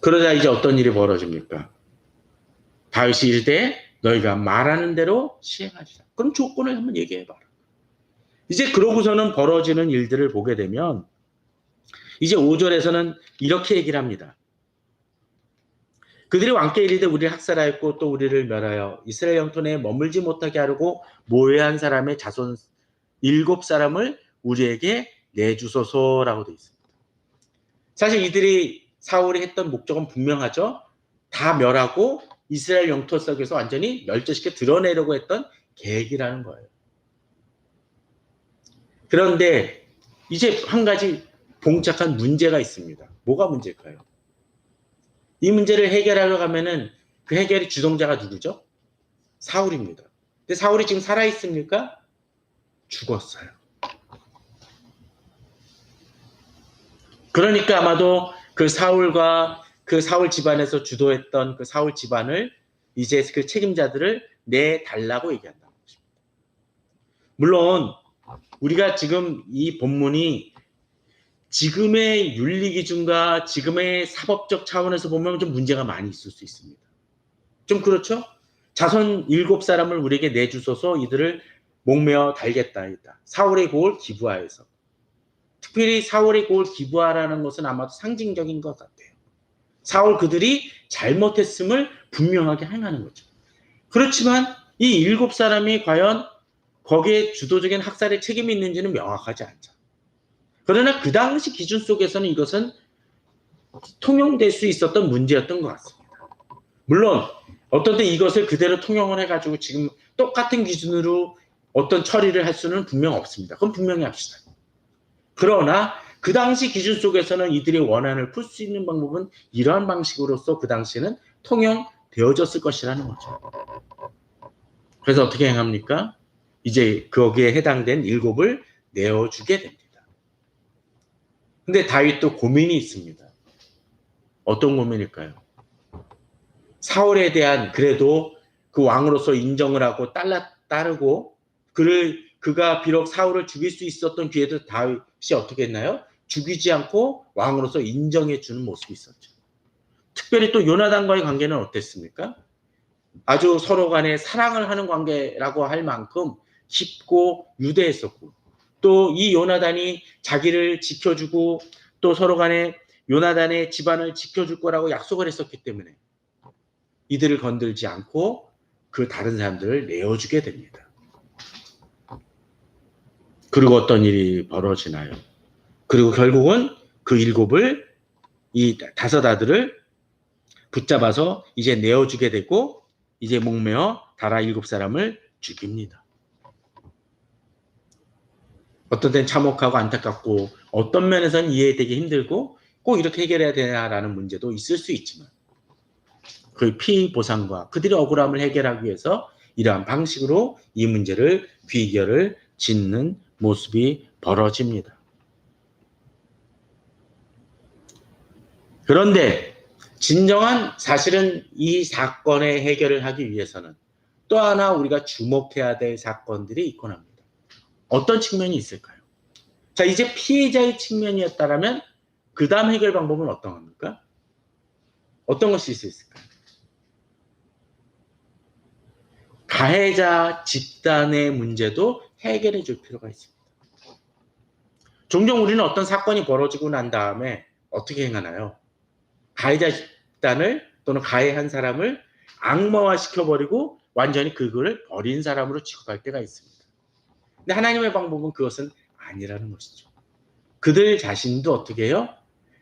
그러자 이제 어떤 일이 벌어집니까? 다윗이 이르되 너희가 말하는 대로 시행하시라. 그럼 조건을 한번 얘기해봐라. 이제 그러고서는 벌어지는 일들을 보게 되면 이제 5절에서는 이렇게 얘기를 합니다. 그들이 왕께 이르되 우리를 학살하였고 또 우리를 멸하여 이스라엘 영토 내에 머물지 못하게 하려고 모해한 사람의 자손 7사람을 우리에게 내주소서라고 되어 있습니다. 사실 이들이 사울이 했던 목적은 분명하죠. 다 멸하고 이스라엘 영토 속에서 완전히 멸절시켜 드러내려고 했던 계획이라는 거예요. 그런데 이제 한 가지 봉착한 문제가 있습니다. 뭐가 문제일까요? 이 문제를 해결하려고 하면은 그 해결의 주동자가 누구죠? 사울입니다. 근데 사울이 지금 살아있습니까? 죽었어요. 그러니까 아마도 그 사울과 그 사울 집안에서 주도했던 그 사울 집안을 이제 그 책임자들을 내달라고 얘기한다는 것입니다. 물론 우리가 지금 이 본문이 지금의 윤리 기준과 지금의 사법적 차원에서 보면 좀 문제가 많이 있을 수 있습니다. 좀 그렇죠? 자손 7사람을 우리에게 내주소서 이들을 목매어 달겠다. 사울의 고을 기부하여서. 특별히 사울의 고을 기부하라는 것은 아마도 상징적인 것 같아요. 사울 그들이 잘못했음을 분명하게 행하는 거죠. 그렇지만 이 7사람이 과연 거기에 주도적인 학살의 책임이 있는지는 명확하지 않죠. 그러나 그 당시 기준 속에서는 이것은 통용될 수 있었던 문제였던 것 같습니다. 물론 어떤 때 이것을 그대로 통용을 해가지고 지금 똑같은 기준으로 어떤 처리를 할 수는 분명 없습니다. 그건 분명히 합시다. 그러나 그 당시 기준 속에서는 이들의 원한을 풀 수 있는 방법은 이러한 방식으로서 그 당시에는 통용되어졌을 것이라는 거죠. 그래서 어떻게 행합니까? 이제 거기에 해당된 7을 내어주게 됩니다. 근데 다윗도 고민이 있습니다. 어떤 고민일까요? 사울에 대한 그래도 그 왕으로서 인정을 하고 따르고 그가 비록 사울을 죽일 수 있었던 기회도 다윗이 어떻게 했나요? 죽이지 않고 왕으로서 인정해 주는 모습이 있었죠. 특별히 또 요나단과의 관계는 어땠습니까? 아주 서로 간에 사랑을 하는 관계라고 할 만큼 깊고 유대했었고, 또 이 요나단이 자기를 지켜주고 또 서로 간에 요나단의 집안을 지켜줄 거라고 약속을 했었기 때문에 이들을 건들지 않고 그 다른 사람들을 내어주게 됩니다. 그리고 어떤 일이 벌어지나요? 그리고 결국은 그 일곱을, 이 다섯 아들을 붙잡아서 이제 내어주게 되고 이제 목매어 다라 일곱 사람을 죽입니다. 어떤 때는 참혹하고 안타깝고 어떤 면에서는 이해되기 힘들고 꼭 이렇게 해결해야 되나라는 문제도 있을 수 있지만 그 피해 보상과 그들의 억울함을 해결하기 위해서 이러한 방식으로 이 문제를 귀결을 짓는 모습이 벌어집니다. 그런데 진정한 사실은 이 사건의 해결을 하기 위해서는 또 하나 우리가 주목해야 될 사건들이 있곤 합니다. 어떤 측면이 있을까요? 자, 이제 피해자의 측면이었다면 그 다음 해결 방법은 어떤 겁니까? 어떤 것이 있을 수 있을까요? 가해자 집단의 문제도 해결해 줄 필요가 있습니다. 종종 우리는 어떤 사건이 벌어지고 난 다음에 어떻게 행하나요? 가해자 집단을 또는 가해한 사람을 악마화 시켜버리고 완전히 그거를 버린 사람으로 취급할 때가 있습니다. 근데 하나님의 방법은 그것은 아니라는 것이죠. 그들 자신도 어떻게 해요?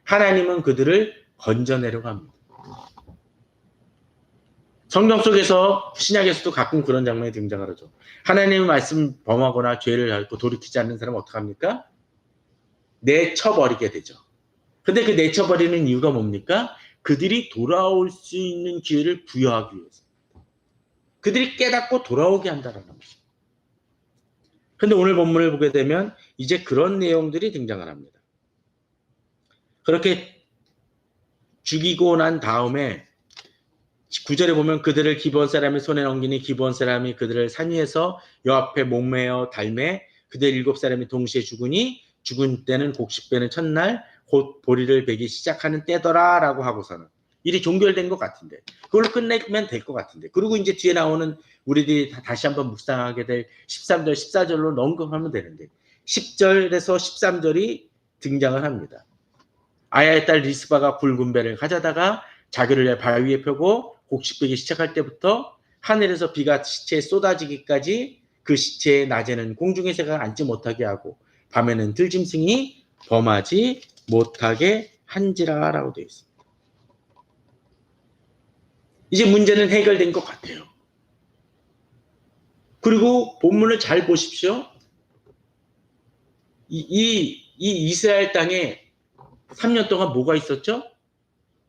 하나님은 그들을 건져내려고 합니다. 성경 속에서 신약에서도 가끔 그런 장면이 등장을 하죠. 하나님의 말씀 범하거나 죄를 밟고 돌이키지 않는 사람은 어떡합니까? 내쳐버리게 되죠. 근데 그 내쳐버리는 이유가 뭡니까? 그들이 돌아올 수 있는 기회를 부여하기 위해서. 그들이 깨닫고 돌아오게 한다는 것입니다. 근데 오늘 본문을 보게 되면 이제 그런 내용들이 등장을 합니다. 그렇게 죽이고 난 다음에 9절에 보면 그들을 기브온 사람의 손에 넘기니 기브온 사람이 그들을 산 위에서 여 앞에 목매어 달매 그들 7사람이 동시에 죽으니 죽은 때는 곡식배는 첫날 곧 보리를 베기 시작하는 때더라 라고 하고서는 일이 종결된 것 같은데 그걸로 끝내면 될 것 같은데 그리고 이제 뒤에 나오는 우리들이 다시 한번 묵상하게 될 13절 14절로 넘겨가면 되는데 10절에서 13절이 등장을 합니다. 아야의 딸 리스바가 굵은 배를 가져다가 자기를 발 위에 펴고 곡식 베기 시작할 때부터 하늘에서 비가 시체에 쏟아지기까지 그 시체의 낮에는 공중의 새가 앉지 못하게 하고 밤에는 들짐승이 범하지 못하게 한지라라고 되어 있습니다. 이제 문제는 해결된 것 같아요. 그리고 본문을 잘 보십시오. 이 이스라엘 땅에 3년 동안 뭐가 있었죠?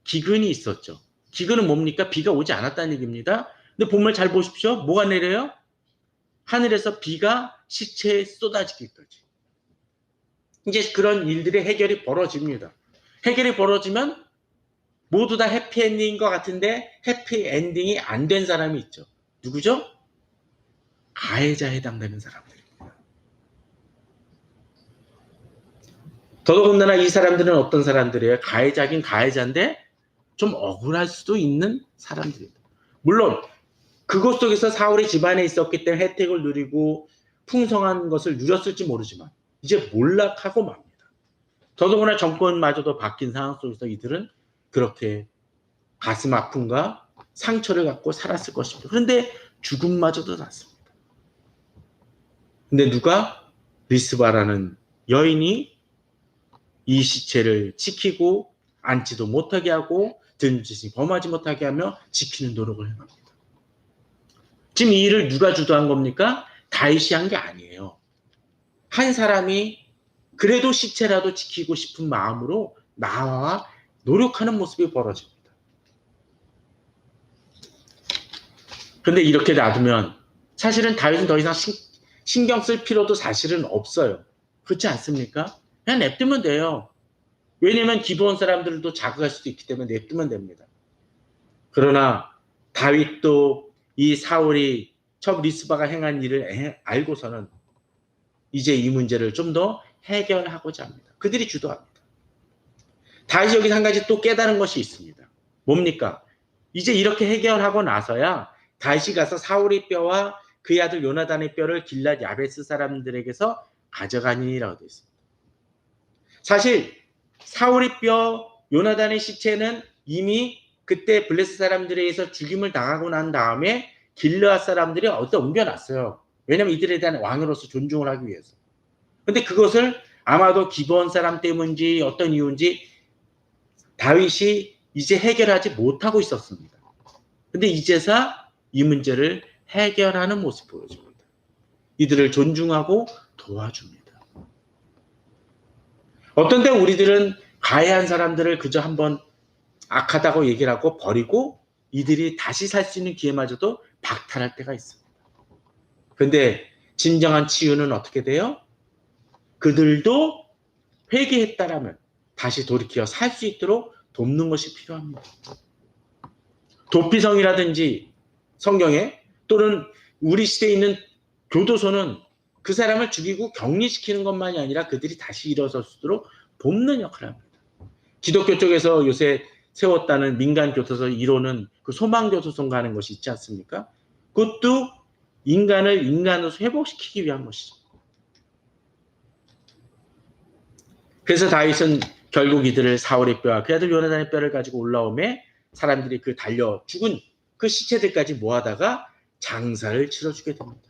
기근이 있었죠. 기근은 뭡니까? 비가 오지 않았다는 얘기입니다. 근데 본문을 잘 보십시오. 뭐가 내려요? 하늘에서 비가 시체에 쏟아지기까지. 이제 그런 일들의 해결이 벌어집니다. 해결이 벌어지면 모두 다 해피엔딩인 것 같은데 해피엔딩이 안 된 사람이 있죠. 누구죠? 가해자에 해당되는 사람들입니다. 더더군다나 이 사람들은 어떤 사람들이에요? 가해자긴 가해자인데 좀 억울할 수도 있는 사람들입니다. 물론 그것 속에서 사울의 집안에 있었기 때문에 혜택을 누리고 풍성한 것을 누렸을지 모르지만 이제 몰락하고 맙니다. 더더구나 정권마저도 바뀐 상황 속에서 이들은 그렇게 가슴 아픔과 상처를 갖고 살았을 것입니다. 그런데 죽음마저도 났습니다. 근데 누가? 리스바라는 여인이 이 시체를 지키고 앉지도 못하게 하고 든짓이 범하지 못하게 하며 지키는 노력을 해갑니다. 지금 이 일을 누가 주도한 겁니까? 다윗이 한 게 아니에요. 한 사람이 그래도 시체라도 지키고 싶은 마음으로 나와 노력하는 모습이 벌어집니다. 그런데 이렇게 놔두면 사실은 다윗은 더 이상 신경 쓸 필요도 사실은 없어요. 그렇지 않습니까? 그냥 냅두면 돼요. 왜냐하면 기브온 사람들도 자극할 수도 있기 때문에 냅두면 됩니다. 그러나 다윗도 이 사울이 저 리스바가 행한 일을 알고서는 이제 이 문제를 좀 더 해결하고자 합니다. 그들이 주도합니다. 다윗이 여기서 한 가지 또 깨달은 것이 있습니다. 뭡니까? 이제 이렇게 해결하고 나서야 다시 가서 사울의 뼈와 그의 아들 요나단의 뼈를 길랏 야베스 사람들에게서 가져가니라고 되어 있습니다. 사실 사울의 뼈, 요나단의 시체는 이미 그때 블레스 사람들에 의해서 죽임을 당하고 난 다음에 길르앗 사람들이 어디다 옮겨놨어요. 왜냐하면 이들에 대한 왕으로서 존중을 하기 위해서. 근데 그것을 아마도 기브온 사람 때문인지 어떤 이유인지 다윗이 이제 해결하지 못하고 있었습니다. 근데 이제서 이 문제를 해결하는 모습을 보여줍니다. 이들을 존중하고 도와줍니다. 어떤 때 우리들은 가해한 사람들을 그저 한번 악하다고 얘기를 하고 버리고 이들이 다시 살 수 있는 기회마저도 박탈할 때가 있습니다. 근데 진정한 치유는 어떻게 돼요? 그들도 회개했다라면 다시 돌이켜 살 수 있도록 돕는 것이 필요합니다. 도피성이라든지 성경에 또는 우리 시대에 있는 교도소는 그 사람을 죽이고 격리시키는 것만이 아니라 그들이 다시 일어설 수 있도록 돕는 역할을 합니다. 기독교 쪽에서 요새 세웠다는 민간교도소 1호는 그 소망교도소인가 하는 것이 있지 않습니까? 그것도 인간을 인간으로 회복시키기 위한 것이죠. 그래서 다윗은 결국 이들을 사울의 뼈와 그 아들 요나단의 뼈를 가지고 올라오매 사람들이 그 달려 죽은 그 시체들까지 모아다가 장사를 치러주게 됩니다.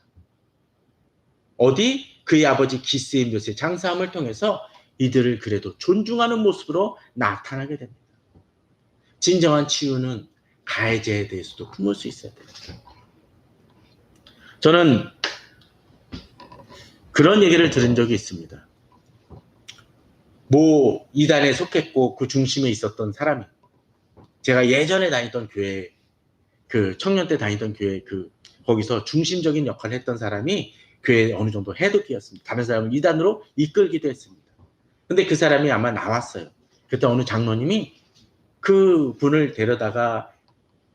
어디? 그의 아버지 기스의 묘세 장사함을 통해서 이들을 그래도 존중하는 모습으로 나타나게 됩니다. 진정한 치유는 가해자에 대해서도 품을 수 있어야 됩니다. 저는 그런 얘기를 들은 적이 있습니다. 모 이단에 속했고 그 중심에 있었던 사람이 제가 예전에 다니던 교회 그 청년 때 다니던 교회 그 거기서 중심적인 역할을 했던 사람이 교회에 어느 정도 해독이었습니다. 다른 사람을 이단으로 이끌기도 했습니다. 근데 그 사람이 아마 나왔어요. 그때 어느 장로님이 그 분을 데려다가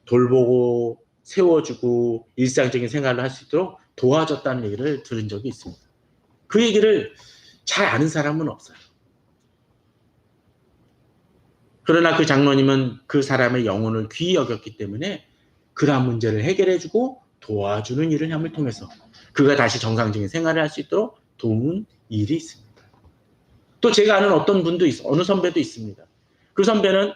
돌보고 세워주고 일상적인 생활을 할 수 있도록 도와줬다는 얘기를 들은 적이 있습니다. 그 얘기를 잘 아는 사람은 없어요. 그러나 그 장로님은 그 사람의 영혼을 귀히 여겼기 때문에 그러한 문제를 해결해주고 도와주는 일을 함을 통해서 그가 다시 정상적인 생활을 할 수 있도록 도운 일이 있습니다. 또 제가 아는 어떤 분도 어느 선배도 있습니다. 그 선배는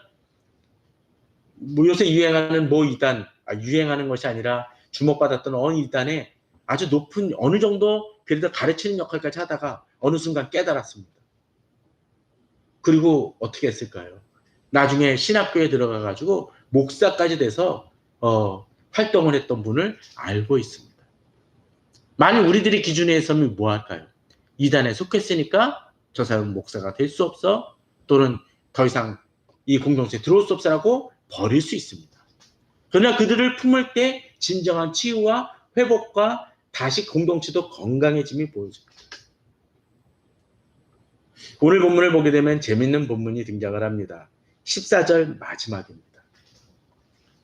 뭐 요새 유행하는 모 이단, 유행하는 것이 아니라 주목받았던 어느 이단에 아주 높은 어느 정도 그래도 가르치는 역할까지 하다가 어느 순간 깨달았습니다. 그리고 어떻게 했을까요? 나중에 신학교에 들어가가지고 목사까지 돼서 활동을 했던 분을 알고 있습니다. 만약 우리들이 기준에 서면 뭐 할까요? 이단에 속했으니까 저 사람은 목사가 될 수 없어 또는 더 이상 이 공동체에 들어올 수 없어라고 버릴 수 있습니다. 그러나 그들을 품을 때 진정한 치유와 회복과 다시 공동체도 건강해짐이 보여집니다. 오늘 본문을 보게 되면 재밌는 본문이 등장을 합니다. 14절 마지막입니다.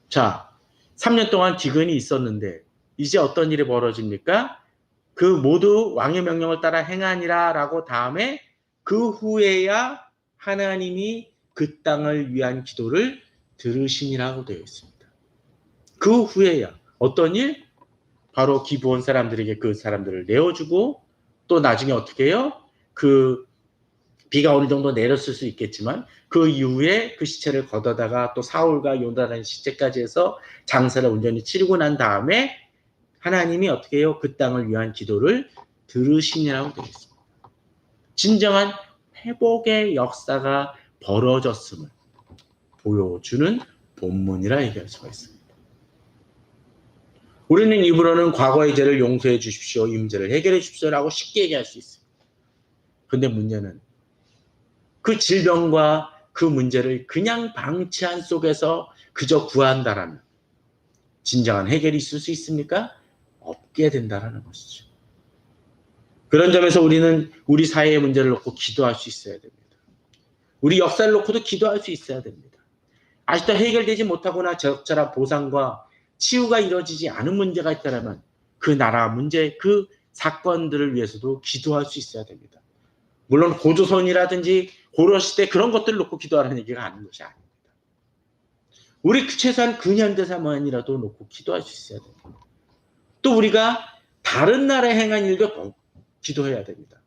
자, 3년 동안 기근이 있었는데 이제 어떤 일이 벌어집니까? 그 모두 왕의 명령을 따라 행하니라 라고 다음에 그 후에야 하나님이 그 땅을 위한 기도를 들으시니라고 되어 있습니다. 그 후에야 어떤 일? 바로 기브온 사람들에게 그 사람들을 내어주고 또 나중에 어떻게 해요? 그 비가 어느 정도 내렸을 수 있겠지만 그 이후에 그 시체를 걷어다가 또 사울과 요나단의 시체까지 해서 장사를 온전히 치르고 난 다음에 하나님이 어떻게 해요? 그 땅을 위한 기도를 들으시니라고 되어 있습니다. 진정한 회복의 역사가 벌어졌음을 보여주는 본문이라 얘기할 수가 있습니다. 우리는 입으로는 과거의 죄를 용서해 주십시오, 이 문제를 해결해 주십시오라고 쉽게 얘기할 수 있습니다. 근데 문제는 그 질병과 그 문제를 그냥 방치한 속에서 그저 구한다라면 진정한 해결이 있을 수 있습니까? 없게 된다는 것이죠. 그런 점에서 우리는 우리 사회의 문제를 놓고 기도할 수 있어야 됩니다. 우리 역사를 놓고도 기도할 수 있어야 됩니다. 아직도 해결되지 못하거나 적절한 보상과 치유가 이루어지지 않은 문제가 있다면 그 나라 문제, 그 사건들을 위해서도 기도할 수 있어야 됩니다. 물론 고조선이라든지 고려시대 그런 것들을 놓고 기도하라는 얘기가 아닌 것이 아닙니다. 우리 최소한 근현대사만이라도 놓고 기도할 수 있어야 됩니다. 또 우리가 다른 나라에 행한 일도 기도해야 됩니다.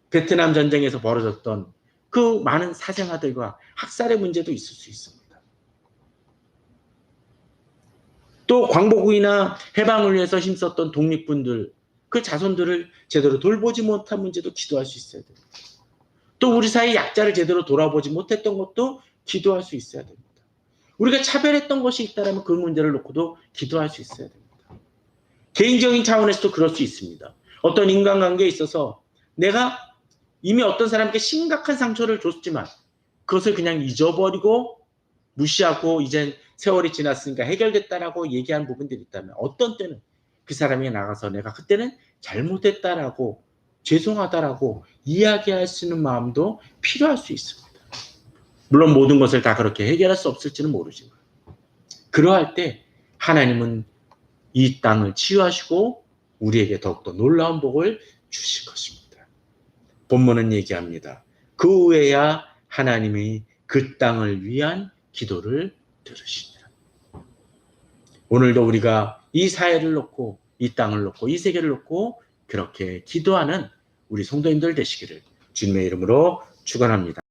베트남 전쟁에서 벌어졌던 그 많은 사생아들과 학살의 문제도 있을 수 있습니다. 또 광복이나 해방을 위해서 힘썼던 독립군들, 그 자손들을 제대로 돌보지 못한 문제도 기도할 수 있어야 됩니다. 또 우리 사회 약자를 제대로 돌아보지 못했던 것도 기도할 수 있어야 됩니다. 우리가 차별했던 것이 있다면 그 문제를 놓고도 기도할 수 있어야 됩니다. 개인적인 차원에서도 그럴 수 있습니다. 어떤 인간관계에 있어서 내가 이미 어떤 사람에게 심각한 상처를 줬지만 그것을 그냥 잊어버리고 무시하고 이젠 세월이 지났으니까 해결됐다라고 얘기하는 부분들이 있다면 어떤 때는 그 사람이 나가서 내가 그때는 잘못했다라고 죄송하다라고 이야기할 수 있는 마음도 필요할 수 있습니다. 물론 모든 것을 다 그렇게 해결할 수 없을지는 모르지만 그러할 때 하나님은 이 땅을 치유하시고 우리에게 더욱더 놀라운 복을 주실 것입니다. 본문은 얘기합니다. 그 후에야 하나님이 그 땅을 위한 기도를 들으시니라. 오늘도 우리가 이 사회를 놓고 이 땅을 놓고 이 세계를 놓고 그렇게 기도하는 우리 성도님들 되시기를 주님의 이름으로 축원합니다.